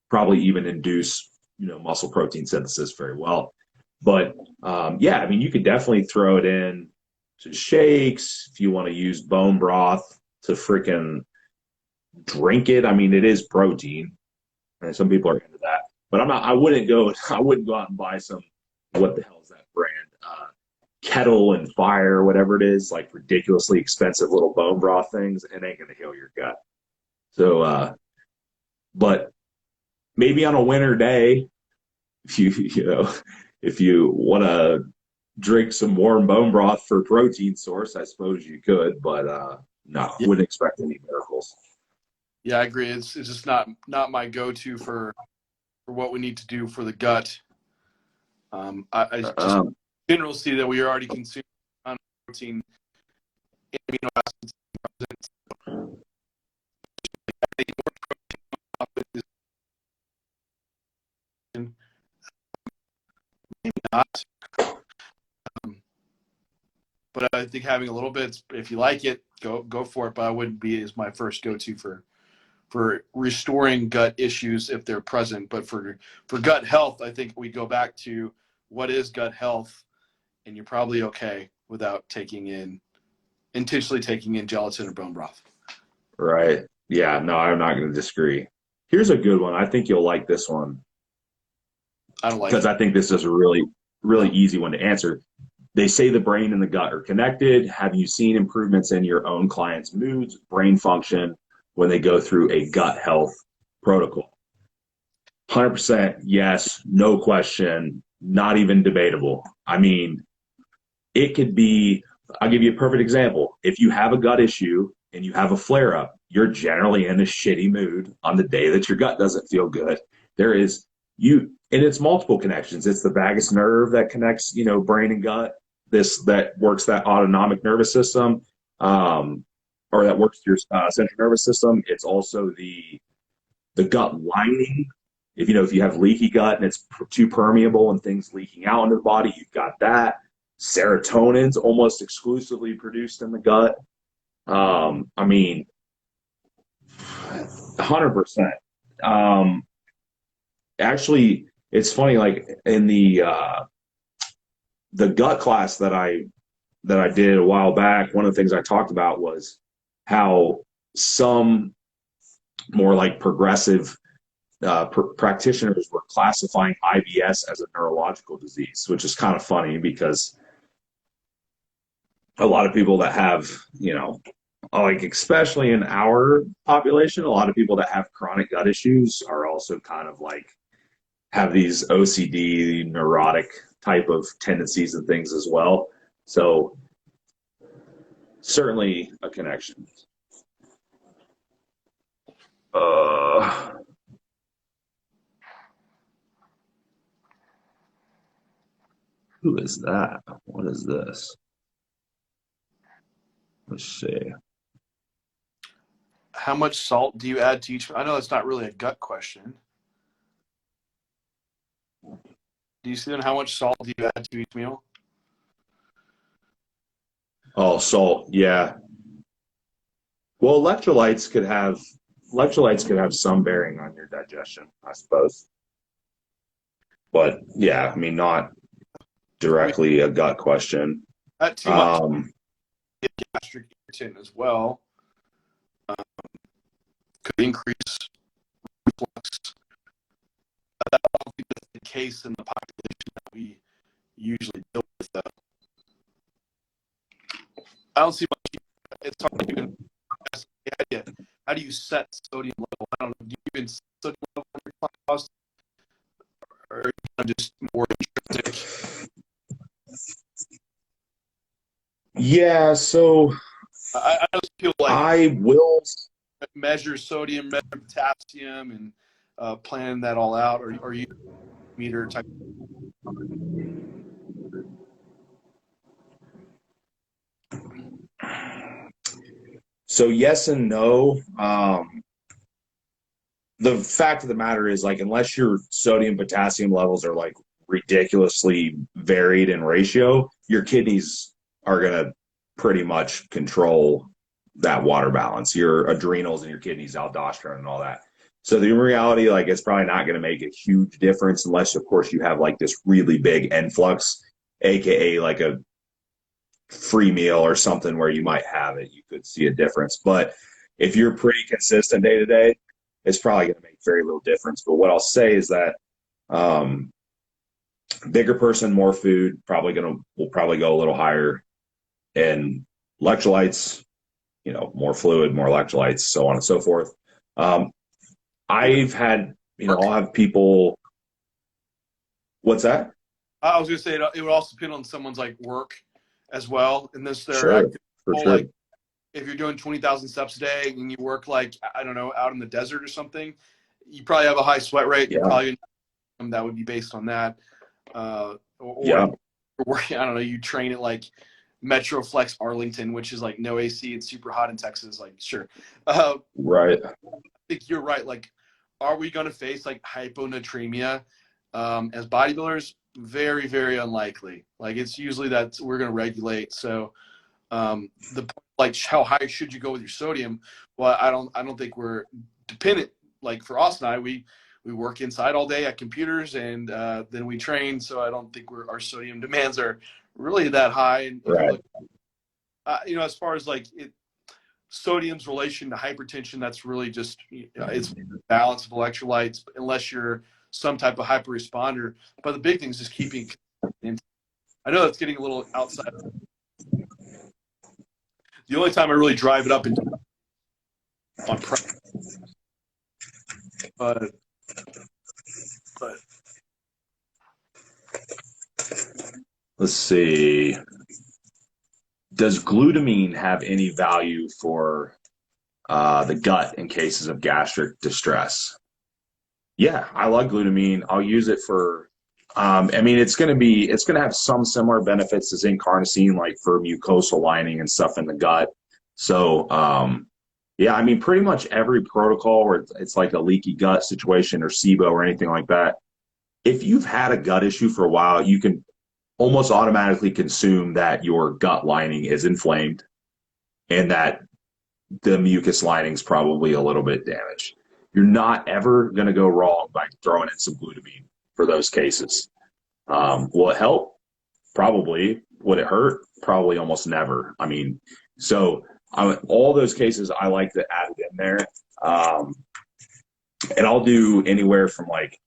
probably even induce, muscle protein synthesis very well. But yeah, I mean, you could definitely throw it in to shakes if you want to use bone broth to freaking drink it. I mean, it is protein, and some people are into that. But I wouldn't go out and buy some, what the hell is that brand? Kettle and Fire, whatever it is, like ridiculously expensive little bone broth things. It ain't gonna heal your gut. So, but maybe on a winter day, if if you want to drink some warm bone broth for protein source, I suppose you could. But no, Yeah, wouldn't expect any miracles. yeah, I agree. It's just not my go-to for what we need to do for the gut. I just Um, generally see that we are already consuming a ton of protein, amino acids. Maybe not, but I think having a little bit, if you like it, go for it. But I wouldn't be as my first go-to for restoring gut issues if they're present. But for gut health, I think we go back to what is gut health, and you're probably okay without intentionally taking in gelatin or bone broth. right. Yeah, no, I'm not going to disagree. Here's a good one. I think you'll like this one I don't like because it. I think this is a really, really No. easy one to answer. They say the brain and the gut are connected. Have you seen improvements in your own clients' moods, brain function when they go through a gut health protocol? 100% yes, no question, not even debatable. I mean, it could be, I'll give you a perfect example. If you have a gut issue and you have a flare up, you're generally in a shitty mood on the day that your gut doesn't feel good. There is and it's multiple connections. It's the vagus nerve that connects, brain and gut. That works that autonomic nervous system, or that works your central nervous system. It's also the gut lining. If you have leaky gut and it's too permeable and things leaking out into the body, you've got that. Serotonin's almost exclusively produced in the gut. I mean, 100%. Actually, it's funny. Like in the gut class that I did a while back, one of the things I talked about was how some more like progressive practitioners were classifying IBS as a neurological disease, which is kind of funny because a lot of people that have, like especially in our population, a lot of people that have chronic gut issues are also kind of like have these OCD neurotic type of tendencies and things as well. So certainly a connection. Uh, who is that? What is this? Let's see. How much salt do you add to each? I know that's not really a gut question. Do you see then how much salt do you add to each meal? Oh, salt. Yeah. Well, electrolytes could have some bearing on your digestion, I suppose. But yeah, I mean, not. I mean, directly a gut question. not too much Um, gastric irritant as well could increase reflux. I don't think that's the case in the population that we usually deal with, though. I don't see much. It's hard to even ask, how do you set sodium level? I don't know. Do you even set sodium level on your compost, or are you just more intrinsic? yeah, so I just feel like I will. measure sodium, measure potassium, and plan that all out, or are you meter type? So yes and no. The fact of the matter is, like, unless your sodium potassium levels are like ridiculously varied in ratio, your kidneys are gonna pretty much control that water balance. Your adrenals and your kidneys, aldosterone and all that. So the reality, like, it's probably not going to make a huge difference unless, of course, you have like this really big influx, aka like a free meal or something where you might have it. You could see a difference. But if you're pretty consistent day to day, it's probably going to make very little difference. But what I'll say is that um, bigger person, more food, will probably go a little higher, and electrolytes, more fluid, more electrolytes, so on and so forth. Um, I've had, Work. I'll have people. What's that? I was gonna say it would also depend on someone's like work as well, and this their Sure, activity. for sure. Like if you're doing 20,000 steps a day and you work like I don't know out in the desert or something, you probably have a high sweat rate. You're Yeah, probably that would be based on that. Or yeah, if you're working, I don't know, you train at like Metroflex Arlington, which is like no AC and super hot in Texas. Like sure, right, I think you're right. Like, are we going to face like hyponatremia as bodybuilders? Very, very unlikely. Like, it's usually that we're going to regulate. So, the like, how high should you go with your sodium? Well, I don't think we're dependent. Like for Austin and I, we work inside all day at computers, and then we train. So I don't think our sodium demands are really that high. And if you right. look, as far as like sodium's relation to hypertension, that's really just it's balance of electrolytes unless you're some type of hyperresponder. But the big thing is just keeping. I know that's getting a little outside. The only time I really drive it up into on prep, but but Let's see. Does glutamine have any value for the gut in cases of gastric distress? Yeah, I like glutamine. I'll use it for. I mean, it's gonna have some similar benefits to zinc carnosine, like for mucosal lining and stuff in the gut. So, yeah, I mean, pretty much every protocol where it's like a leaky gut situation or SIBO or anything like that. If you've had a gut issue for a while, you can almost automatically consume that your gut lining is inflamed and that the mucus lining is probably a little bit damaged. You're not ever going to go wrong by throwing in some glutamine for those cases. Will it help? Probably. Would it hurt? Probably almost never. I mean, so all those cases I like to add it in there. Um, and I'll do anywhere from like,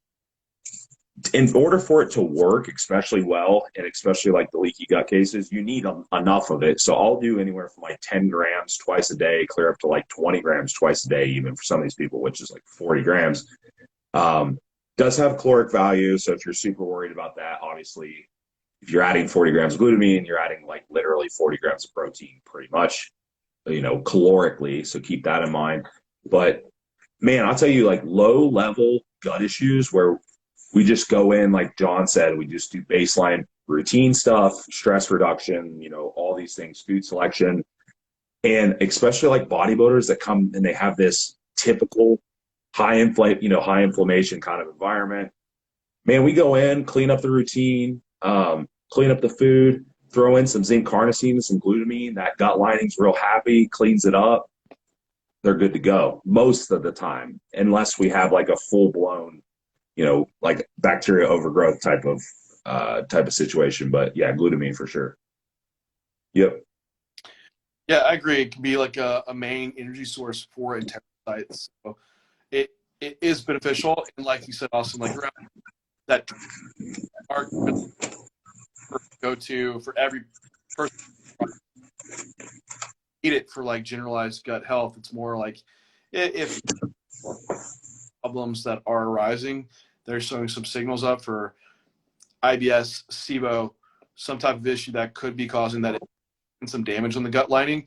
in order for it to work, especially well, and especially like the leaky gut cases, you need enough of it. So I'll do anywhere from like 10 grams twice a day, clear up to like 20 grams twice a day, even for some of these people, which is like 40 grams. Um, does have caloric value. So if you're super worried about that, obviously, if you're adding 40 grams of glutamine, you're adding like literally 40 grams of protein pretty much, calorically. So keep that in mind. But man, I'll tell you, like low level gut issues where we just go in, like John said, we just do baseline routine stuff, stress reduction, all these things, food selection. And especially like bodybuilders that come and they have this typical high inflammation kind of environment. Man, we go in, clean up the routine, clean up the food, throw in some zinc carnosine and some glutamine. That gut lining's real happy, cleans it up. They're good to go most of the time, unless we have like a full blown like bacteria overgrowth type of type of situation. But yeah, glutamine for sure. Yep. Yeah, I agree. It can be like a main energy source for enterocytes. So it it is beneficial, and like you said, Austin, like around that mark go to for every person eat it for like generalized gut health. It's more like if problems that are arising, they're showing some signals up for IBS, SIBO, some type of issue that could be causing that and some damage on the gut lining,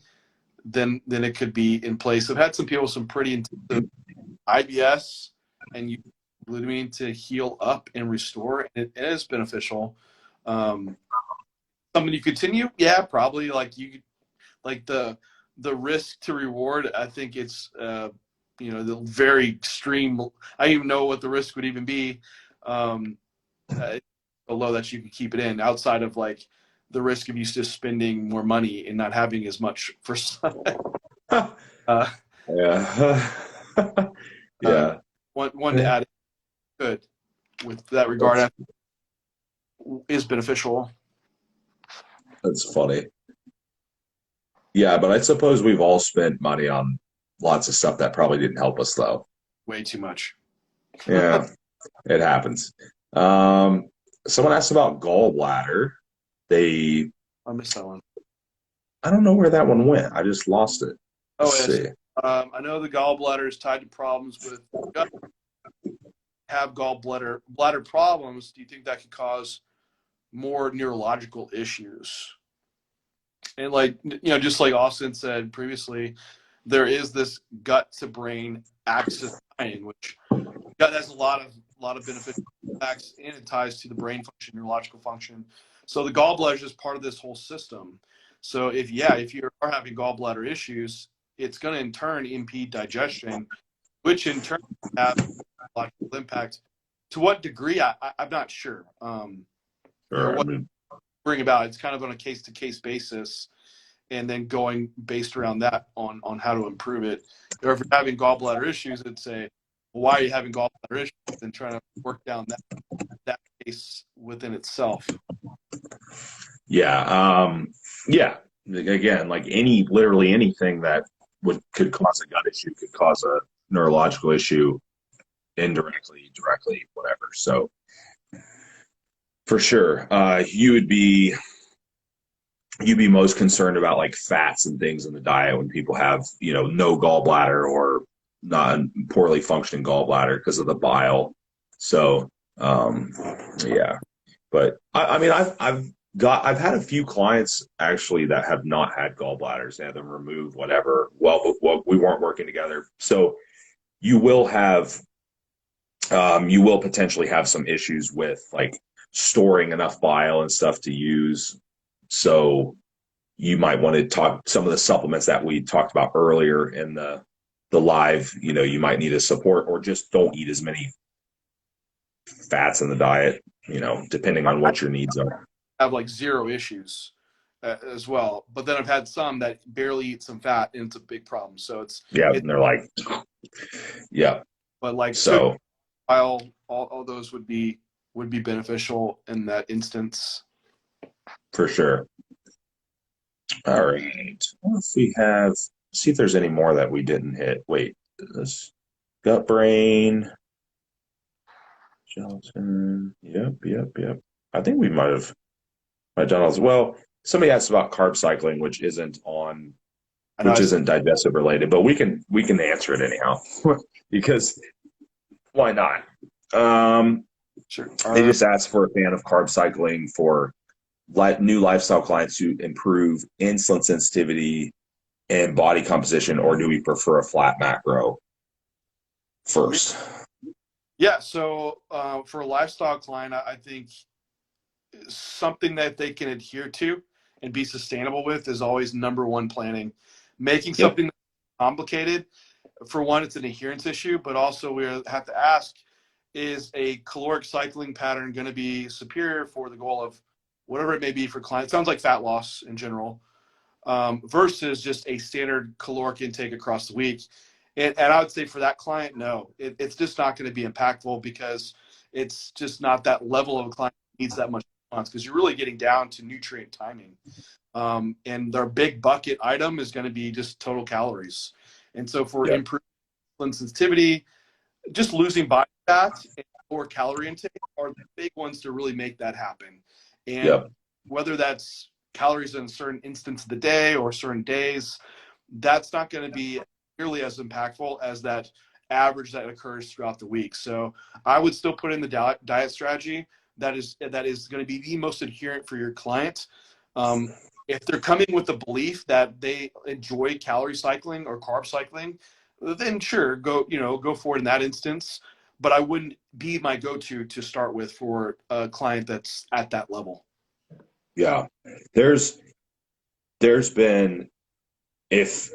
then it could be in place. I've had some people with some pretty intensive IBS and use glutamine to heal up and restore, and it is beneficial. Um, Something you continue, yeah, probably. Like you, like the risk to reward. I think it's the very extreme. I don't even know what the risk would even be. Um, Below that you could keep it in outside of like the risk of you just spending more money and not having as much for uh, Yeah. uh, Yeah. one to add good with that regard That's is beneficial. that's funny. Yeah, but I suppose we've all spent money on lots of stuff that probably didn't help us though. Way too much. Yeah, it happens. Um, Someone asked about gallbladder. They, I missed that one. I don't know where that one went. I just lost it. Let's Oh yes, see. I know the gallbladder is tied to problems with gut. Have gallbladder bladder problems. Do you think that could cause more neurological issues? And like just like Austin said previously, there is this gut to brain axis tying, which gut has a lot of beneficial effects, and it ties to the brain function, neurological function. So the gallbladder is just part of this whole system. So if you are having gallbladder issues, it's going to in turn impede digestion, which in turn have neurological impact. To what degree, I'm not sure. Sure. I What mean, bring about it's kind of on a case to case basis, and then going based around that on how to improve it. Or if you're having gallbladder issues, it'd say, well, why are you having gallbladder issues? And trying to work down that case within itself. yeah. Yeah. Again, like literally anything that could cause a gut issue could cause a neurological issue indirectly, directly, whatever. So for sure, you'd be most concerned about like fats and things in the diet when people have no gallbladder or not poorly functioning gallbladder because of the bile. So um, yeah, but I mean I've had a few clients actually that have not had gallbladders. They had them removed, whatever. Well, we weren't working together, so you will have you will potentially have some issues with like storing enough bile and stuff to use. So you might want to talk some of the supplements that we talked about earlier in the live. You might need a support, or just don't eat as many fats in the diet. Depending on I what your needs are. have like zero issues as well, but then I've had some that barely eat some fat, and it's a big problem. So Yeah, it's and they're like, yeah. but like to So all those would be beneficial in that instance. for sure. All right. Well, if we have, see if there's any more that we didn't hit. Wait, this gut brain, gelatin. Yep, yep, yep. I think we might have done as well. Somebody asked about carb cycling, I know which it's isn't digestive related, but we can answer it anyhow because why not? sure. They just asked for a fan of carb cycling for new lifestyle clients to improve insulin sensitivity and body composition, or do we prefer a flat macro first? Yeah, so for a lifestyle client, I think something that they can adhere to and be sustainable with is always number one planning. Making Yep. something complicated, for one, it's an adherence issue, but also we have to ask, is a caloric cycling pattern going to be superior for the goal of whatever it may be for clients? It sounds like fat loss in general, versus just a standard caloric intake across the week. And I would say for that client, no, it's just not going to be impactful because it's just not that level of a client needs that much response because you're really getting down to nutrient timing. And their big bucket item is going to be just total calories. And so for Yep. improved insulin sensitivity, just losing body fat and lower calorie intake are the big ones to really make that happen. And Yep. whether that's calories in a certain instance of the day or certain days, that's not going to be nearly as impactful as that average that occurs throughout the week. So I would still put in the diet strategy that is going to be the most adherent for your client. If they're coming with the belief that they enjoy calorie cycling or carb cycling, then sure, go for it in that instance. But I wouldn't be my go-to to start with for a client that's at that level. Yeah. There's been, if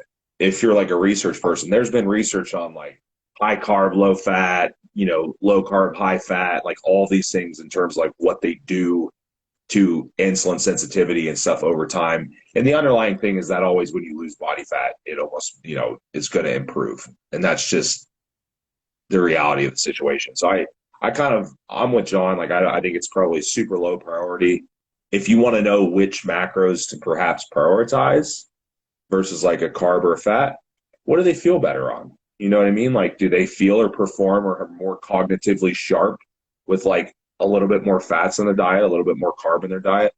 you're like a research person, there's been research on like high carb, low fat, low carb, high fat, like all these things in terms of like what they do to insulin sensitivity and stuff over time. And the underlying thing is that always when you lose body fat, it almost, it's going to improve. And that's just the reality of the situation. So I'm with John. Like, I think it's probably super low priority. If you want to know which macros to perhaps prioritize versus like a carb or a fat, what do they feel better on? You know what I mean? Like, do they feel or perform or are more cognitively sharp with like a little bit more fats in the diet, a little bit more carb in their diet?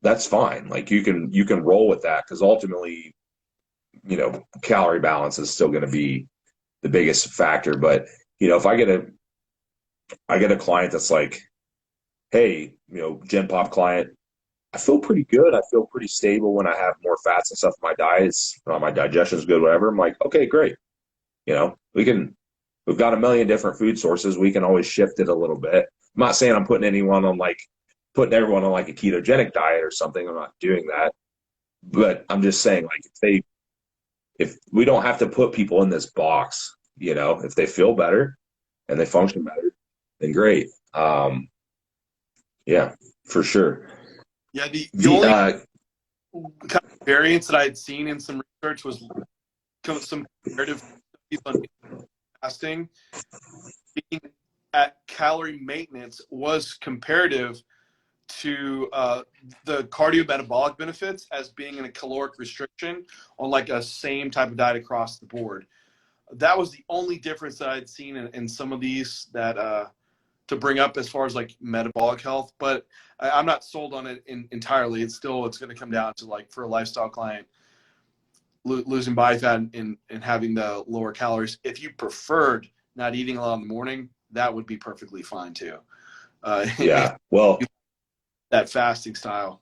That's fine. Like you can roll with that because ultimately, calorie balance is still going to be the biggest factor. But if I get a client that's like, hey, Gen Pop client, I feel pretty good. I feel pretty stable when I have more fats and stuff in my diets. My digestion's good, whatever. I'm like, okay, great. We've got a million different food sources. We can always shift it a little bit. I'm not saying I'm putting everyone on like a ketogenic diet or something. I'm not doing that. But I'm just saying, like, if we don't have to put people in this box, if they feel better and they function better, then great. Yeah, for sure. Yeah, the The only kind of variance that I had seen in some research was some comparative studies on fasting being at calorie maintenance was comparative to the cardiometabolic benefits as being in a caloric restriction on like a same type of diet across the board. That was the only difference that I'd seen in some of these that to bring up as far as like metabolic health, but I'm not sold on it entirely. It's going to come down to like for a lifestyle client, losing body fat and having the lower calories. If you preferred not eating a lot in the morning, that would be perfectly fine too. Yeah, well, that fasting style.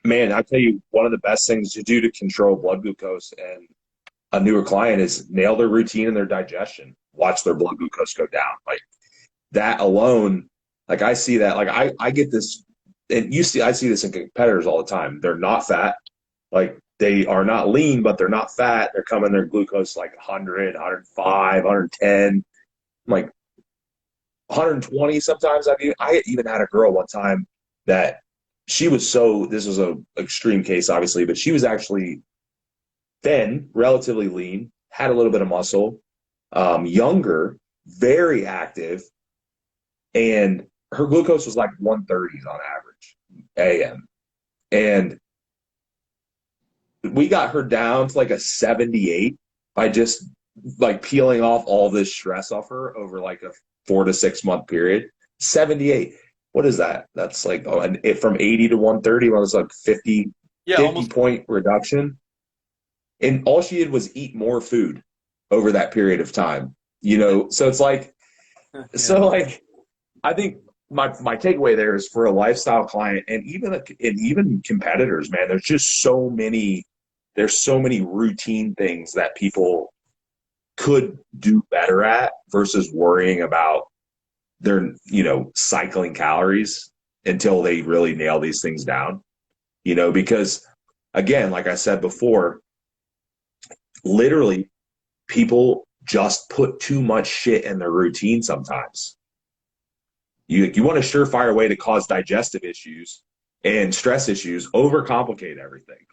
man, I tell you, one of the best things to do to control blood glucose and a newer client is nail their routine and their digestion. Watch their blood glucose go down. Like that alone, like I see that, like I get this, and I see this in competitors all the time. They're not fat. Like they are not lean, but they're not fat. They're coming their glucose like 100, 105, 110, like 120 sometimes. I even had a girl one time that this was a extreme case, obviously, but she was actually thin, relatively lean, had a little bit of muscle, younger, very active, and her glucose was like 130s on average AM. And we got her down to like a 78 by just like peeling off all this stress off her over like a 4 to 6 month period. 78. What is that? That's like, and it from 80 to 130 was like 50, Yeah, 50 almost. point reduction. And all she did was eat more food over that period of time, So it's like, Yeah. like, I think my takeaway there is for a lifestyle client and even competitors, man, there's so many routine things that people could do better at versus worrying about their, cycling calories until they really nail these things down, because again, like I said before, literally people just put too much shit in their routine sometimes. You want a surefire way to cause digestive issues and stress issues, overcomplicate everything.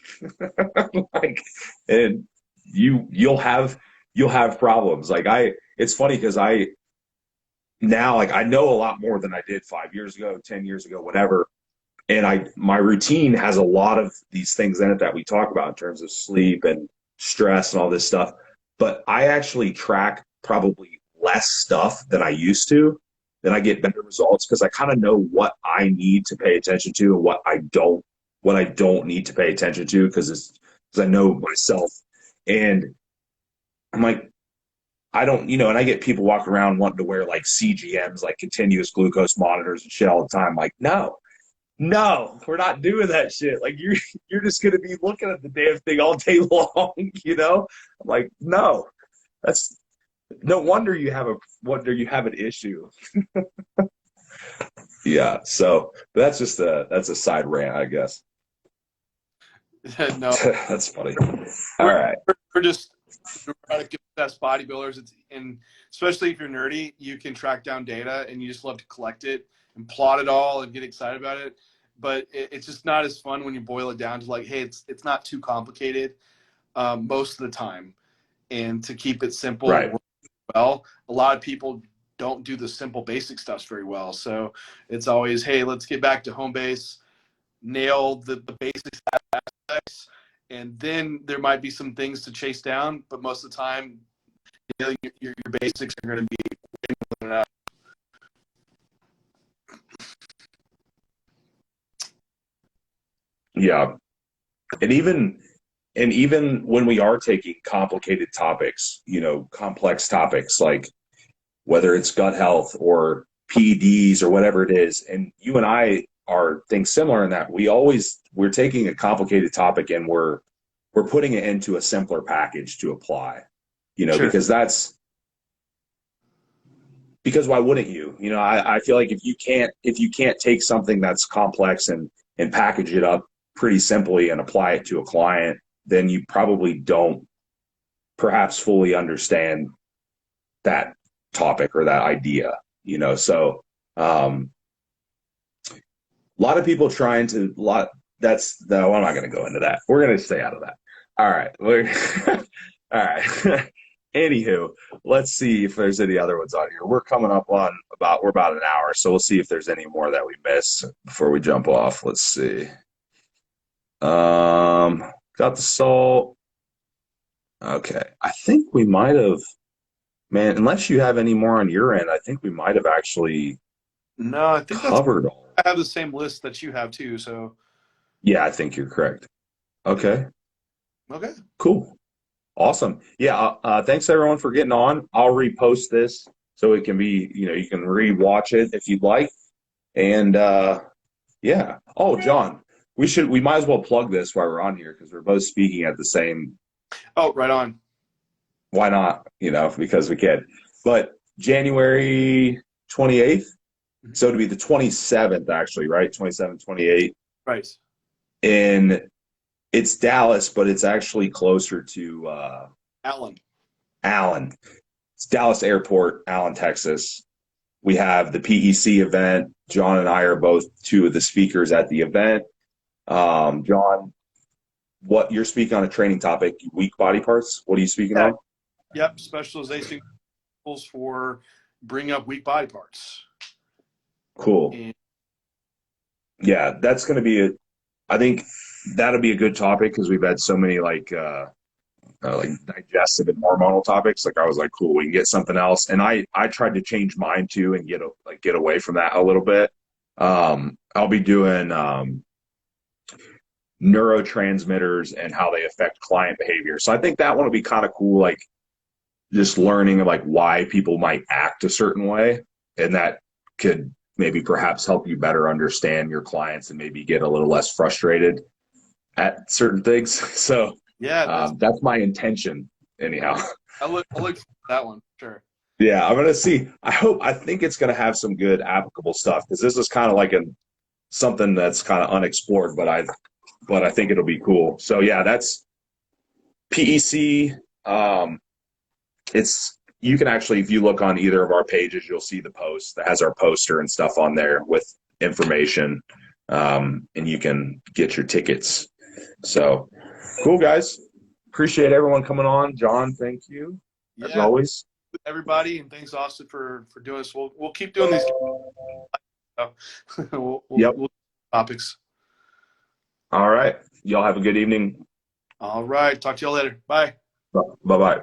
And you'll have problems. Like it's funny because now, like, I know a lot more than I did 5 years ago, 10 years ago, whatever. And my routine has a lot of these things in it that we talk about in terms of sleep and stress and all this stuff. But I actually track probably less stuff than I used to. Then I get better results because I kind of know what I need to pay attention to and what I don't need to pay attention to because I know myself. And I'm like, I don't, and I get people walking around wanting to wear like CGMs, like continuous glucose monitors and shit all the time. Like, no, we're not doing that shit. Like you're just gonna be looking at the damn thing all day long, I'm like, no, that's no wonder you have an issue. Yeah. So but that's a side rant, I guess. No, That's funny. All we're right. we're just we're trying to get the best bodybuilders. And especially if you're nerdy, you can track down data and you just love to collect it and plot it all and get excited about it. But it's just not as fun when you boil it down to like, hey, it's not too complicated most of the time. And to keep it simple Right. well, a lot of people don't do the simple basic stuff very well. So it's always, hey, let's get back to home base, nail the basic aspects, and then there might be some things to chase down, but most of the time, your basics are going to be enough. Yeah. And even when we are taking complicated topics, complex topics like whether it's gut health or PEDs or whatever it is, and you and I are things similar in that we're taking a complicated topic and we're putting it into a simpler package to apply, Sure. because why wouldn't you? I feel like if you can't take something that's complex and package it up pretty simply and apply it to a client, then you probably don't perhaps fully understand that topic or that idea. So a lot of people trying to lot that's no, I'm not going to go into that. We're going to stay out of that. All right. All right. Anywho, let's see if there's any other ones on here. We're about an hour, so we'll see if there's any more that we miss before we jump off. Let's see. Got the salt. Okay. I think we might have, man, unless you have any more on your end, I think we might have actually No, I think covered all. I have the same list that you have too. So Yeah, I think you're correct. Okay. okay, Cool. Awesome. Yeah. Thanks everyone for getting on. I'll repost this so it can be, you can rewatch it if you'd like. And yeah. Oh, John, we might as well plug this while we're on here because we're both speaking at the same. oh, right on. Why not? Because we can. But January 28th. So it'd be the 27th, actually, right? 27, 28. Right. And it's Dallas, but it's actually closer to Allen. Allen. It's Dallas Airport, Allen, Texas. We have the PEC event. John and I are both two of the speakers at the event. John, what you're speaking on a training topic, weak body parts. What are you speaking on? Yep, specialization tools for bringing up weak body parts. Cool. And Yeah, that's going to be I think that'll be a good topic because we've had so many like digestive and hormonal topics. Like I was like, cool, we can get something else. And I tried to change mine too and get away from that a little bit. I'll be doing neurotransmitters and how they affect client behavior. So I think that one will be kind of cool, like just learning of like why people might act a certain way, and that could maybe perhaps help you better understand your clients and maybe get a little less frustrated at certain things. So yeah, that's my intention anyhow. I'll look for that one. Sure. Yeah, I'm gonna see. I think it's gonna have some good applicable stuff because this is kind of like something that's kind of unexplored, but I think it'll be cool. So yeah, that's PEC. You can actually, if you look on either of our pages, you'll see the post that has our poster and stuff on there with information, and you can get your tickets. So cool, guys. Appreciate everyone coming on. John, thank you as Yeah. always. everybody, and thanks Austin for doing this. We'll keep doing these. Yep. We'll topics. All right. Y'all have a good evening. All right. Talk to y'all later. Bye. Bye bye.